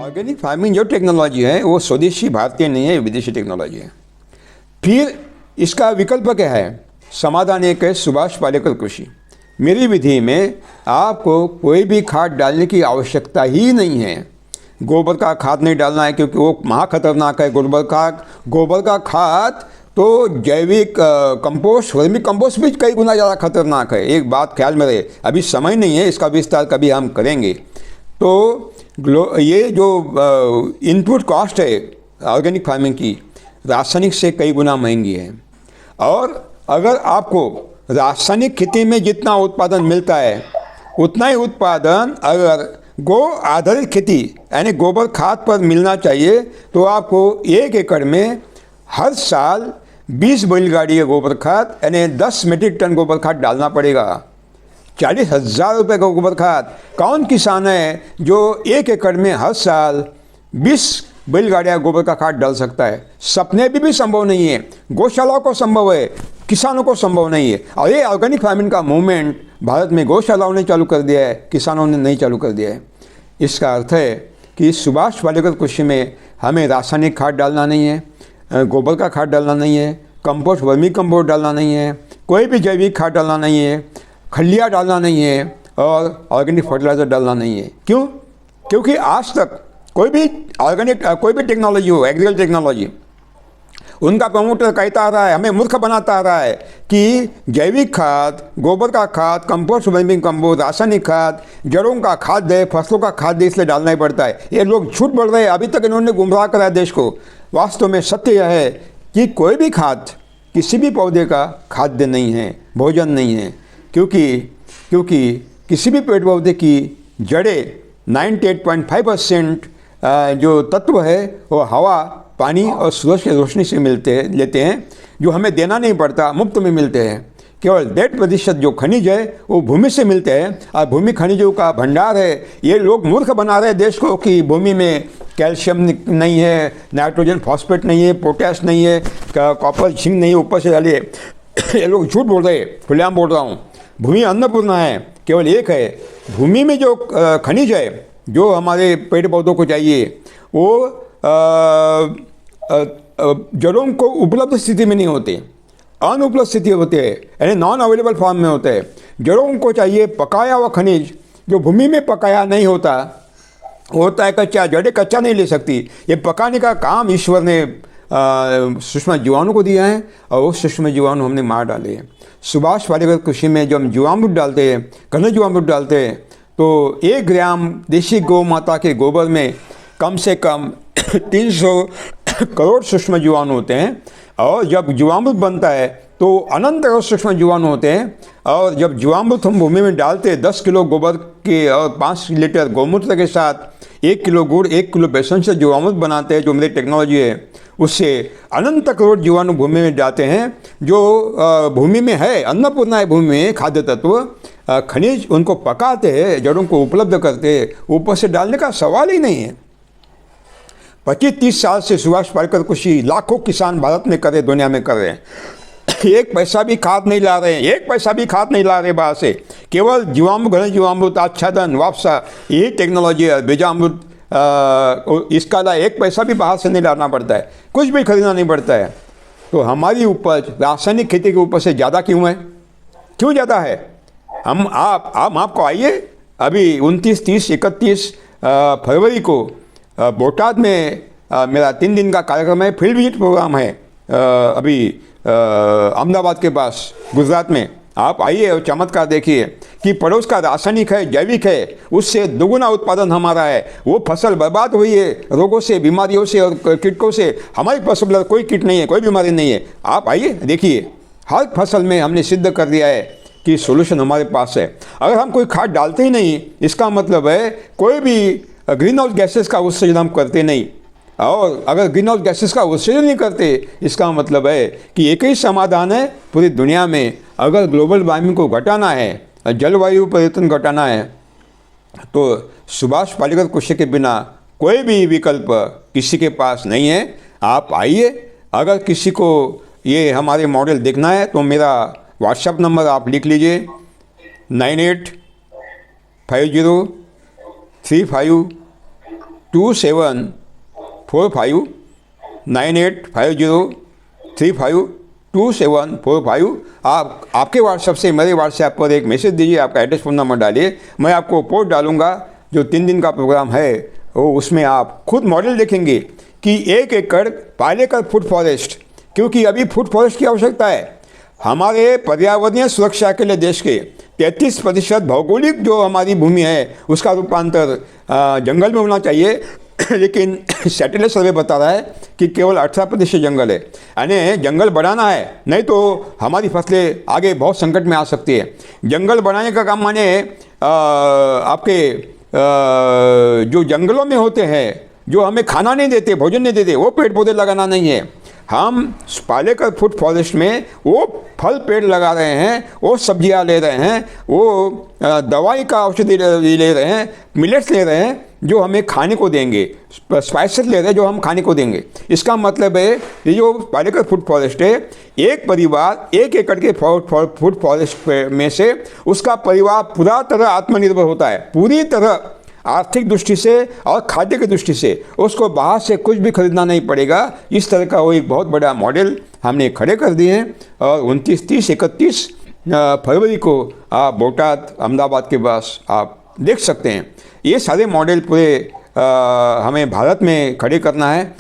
Organic farming जो technology है वो स्वदेशी भारतीय नहीं है, विदेशी टेक्नोलॉजी है। फिर इसका विकल्प क्या है? समाधान एक है, सुभाष पालेकर कृषि। मेरी विधि में आपको कोई भी खाद डालने की आवश्यकता ही नहीं है। गोबर का खाद नहीं डालना है क्योंकि वो महा खतरनाक है। गोबर का खाद तो जैविक कंपोस्ट, वर्मी कंपोस्ट भी कई गुना ज़्यादा खतरनाक है। एक बात ख्याल में रहे, अभी समय नहीं है, इसका विस्तार कभी हम करेंगे। तो ये जो इनपुट कॉस्ट है ऑर्गेनिक फार्मिंग की, रासायनिक से कई गुना महंगी है। और अगर आपको रासायनिक खेती में जितना उत्पादन मिलता है उतना ही उत्पादन अगर गो आधारित खेती यानी गोबर खाद पर मिलना चाहिए तो आपको 1 एकड़ में हर साल 20 बैलगाड़ी का गोबर खाद यानी 10 मीट्रिक टन गोबर खाद डालना पड़ेगा। 40,000 रुपये का गोबर खाद। कौन किसान है जो 1 एकड़ में हर साल 20 बैलगाड़ियाँ गोबर का खाद डाल सकता है? सपने भी संभव नहीं है। गौशालाओं को संभव है, किसानों को संभव नहीं है। और ये ऑर्गेनिक फार्मिंग का मूवमेंट भारत में गौशालाओं ने चालू कर दिया है, किसानों ने नहीं चालू कर दिया है। इसका अर्थ है कि सुभाष पालेकर कृषि में हमें रासायनिक खाद डालना नहीं है, गोबर का खाद डालना नहीं है, कंपोस्ट वर्मी कंपोस्ट डालना नहीं है, कोई भी जैविक खाद डालना नहीं है, खलिया डालना नहीं है और ऑर्गेनिक फर्टिलाइज़र डालना नहीं है। क्यों? क्योंकि आज तक कोई भी टेक्नोलॉजी हो, एग्रीकल्चर टेक्नोलॉजी, उनका प्रमोटर कहता आ रहा है, हमें मूर्ख बनाता आ रहा है कि जैविक खाद, गोबर का खाद, कंपोस्ट वर्मी कंपोस्ट, रासायनिक खाद, जड़ों का खाद है, फसलों का खाद है, इसलिए डालना ही पड़ता है। ये लोग झूठ बोल रहे हैं। अभी तक इन्होंने गुमराह कराया देश को। वास्तव में सत्य यह है कि कोई भी खाद किसी भी पौधे का खाद्य नहीं है, भोजन नहीं है। क्योंकि किसी भी पेड़ पौधे की जड़ें 98.5% जो तत्व है वो हवा, पानी और सूरज की रोशनी से लेते हैं, जो हमें देना नहीं पड़ता, मुफ्त में मिलते हैं। केवल 1.5% जो खनिज है वो भूमि से मिलते हैं और भूमि खनिजों का भंडार है। ये लोग मूर्ख बना रहे हैं देश को कि भूमि में कैल्शियम नहीं है, नाइट्रोजन फॉस्फेट नहीं है, पोटैश नहीं है, कॉपर जिंक नहीं है, ऊपर से डालिए। ये लोग झूठ बोल रहे हैं, खुलेआम बोल रहा हूँ। भूमि अन्नपूर्णा है, केवल एक है। भूमि में जो खनिज है जो हमारे पेड़ पौधों को चाहिए वो जड़ों को उपलब्ध स्थिति में नहीं होते, अनुपलब्ध स्थिति होते हैं, यानी नॉन अवेलेबल फॉर्म में होते हैं। जड़ों को चाहिए पकाया हुआ खनिज जो भूमि में पकाया नहीं होता है कच्चा। जड़ें कच्चा नहीं ले सकती। ये पकाने का काम ईश्वर ने सूक्ष्म जीवाणु को दिया है और वो सूक्ष्म जीवाणु हमने मार डाले हैं। सुभाष पालेकर कृषि में जो हम जीवामृत डालते हैं, घन जीवामृत डालते हैं, तो 1 ग्राम देशी गौ माता के गोबर में कम से कम 300 करोड़ सूक्ष्म जीवाणु होते हैं। और जब जीवामृत बनता है तो अनंत करोड़ सूक्ष्म जीवाणु होते हैं। और जब जीवामृत हम भूमि में डालते हैं 10 किलो गोबर के और 5 लीटर गौमूत्र के साथ 1 किलो गुड़, 1 किलो बेसन से जीवामृत बनाते हैं, जो मेरी टेक्नोलॉजी है, उससे अनंत करोड़ जीवाणु भूमि में जाते हैं। जो भूमि में है, अन्नपूर्णा है भूमि में, खाद्य तत्व, खनिज, उनको पकाते हैं, जड़ों को उपलब्ध करते हैं। ऊपर से डालने का सवाल ही नहीं है। 25-30 साल से सुभाष पालेकर कृषि लाखों किसान भारत में कर रहे, दुनिया में कर रहे हैं। 1 पैसा भी खाद नहीं ला रहे हैं, 1 पैसा भी खाद नहीं ला रहे बाहर से। केवल घन जीवामृत, आच्छादन, वापसा, यही टेक्नोलॉजी है। बीजामृत, इसका 1 पैसा भी बाहर से नहीं लाना पड़ता है, कुछ भी खरीदना नहीं पड़ता है। तो हमारी उपज रासायनिक खेती के ऊपर से ज़्यादा क्यों है? क्यों ज़्यादा है? हम आपको आइए, अभी 29, 30, 31 फरवरी को बोटाद में मेरा 3 दिन का कार्यक्रम है, फील्ड विजिट प्रोग्राम है अभी अहमदाबाद के पास, गुजरात में। आप आइए और चमत्कार देखिए कि पड़ोस का रासायनिक है, जैविक है, उससे दुगुना उत्पादन हमारा है। वो फसल बर्बाद हुई है रोगों से, बीमारियों से और कीटकों से। हमारी फसल पर कोई कीट नहीं है, कोई बीमारी नहीं है। आप आइए देखिए, हर फसल में हमने सिद्ध कर दिया है कि सोल्यूशन हमारे पास है। अगर हम कोई खाद डालते ही नहीं, इसका मतलब है कोई भी ग्रीन हाउस गैसेस का उत्सर्जन हम करते नहीं। और अगर ग्रीन हाउस गैसेस का उत्सर्जन नहीं करते, इसका मतलब है कि एक ही समाधान है पूरी दुनिया में। अगर ग्लोबल वार्मिंग को घटाना है, जलवायु परिवर्तन घटाना है, तो सुभाष पालेकर कृषि के बिना कोई भी विकल्प किसी के पास नहीं है। आप आइए। अगर किसी को ये हमारे मॉडल देखना है तो मेरा व्हाट्सएप नंबर आप लिख लीजिए, 985035 2745 आप आपके व्हाट्सएप से मेरे व्हाट्सएप पर एक मैसेज दीजिए, आपका एड्रेस फ़ोन नंबर डालिए, मैं आपको पोस्ट डालूंगा। जो 3 दिन का प्रोग्राम है वो उसमें आप खुद मॉडल देखेंगे कि 1 एकड़ पालेकर फूड फॉरेस्ट, क्योंकि अभी फूड फॉरेस्ट की आवश्यकता है। हमारे पर्यावरणीय सुरक्षा के लिए देश के 33% भौगोलिक जो हमारी भूमि है उसका रूपांतर जंगल में होना चाहिए, लेकिन सैटेलाइट सर्वे बता रहा है कि केवल 18% जंगल है। यानी जंगल बढ़ाना है, नहीं तो हमारी फसलें आगे बहुत संकट में आ सकती है। जंगल बढ़ाने का काम माने आपके जो जंगलों में होते हैं, जो हमें खाना नहीं देते, भोजन नहीं देते, वो पेड़ पौधे लगाना नहीं है। हम पालेकर फूड फॉरेस्ट में वो फल पेड़ लगा रहे हैं, वो सब्जियां ले रहे हैं, वो दवाई का औषधि ले रहे हैं, मिलेट्स ले रहे हैं जो हमें खाने को देंगे, स्पाइसेस ले रहे हैं जो हम खाने को देंगे। इसका मतलब है ये जो पालेकर फूड फॉरेस्ट है, एक परिवार 1 एकड़ के फूड फॉरेस्ट में से उसका परिवार पूरा तरह आत्मनिर्भर होता है, पूरी तरह आर्थिक दृष्टि से और खाद्य की दृष्टि से। उसको बाहर से कुछ भी खरीदना नहीं पड़ेगा। इस तरह का वो एक बहुत बड़ा मॉडल हमने खड़े कर दिए हैं और 29, 30, 31 फरवरी को आप बोटाद अहमदाबाद के पास आप देख सकते हैं। ये सारे मॉडल पूरे हमें भारत में खड़े करना है।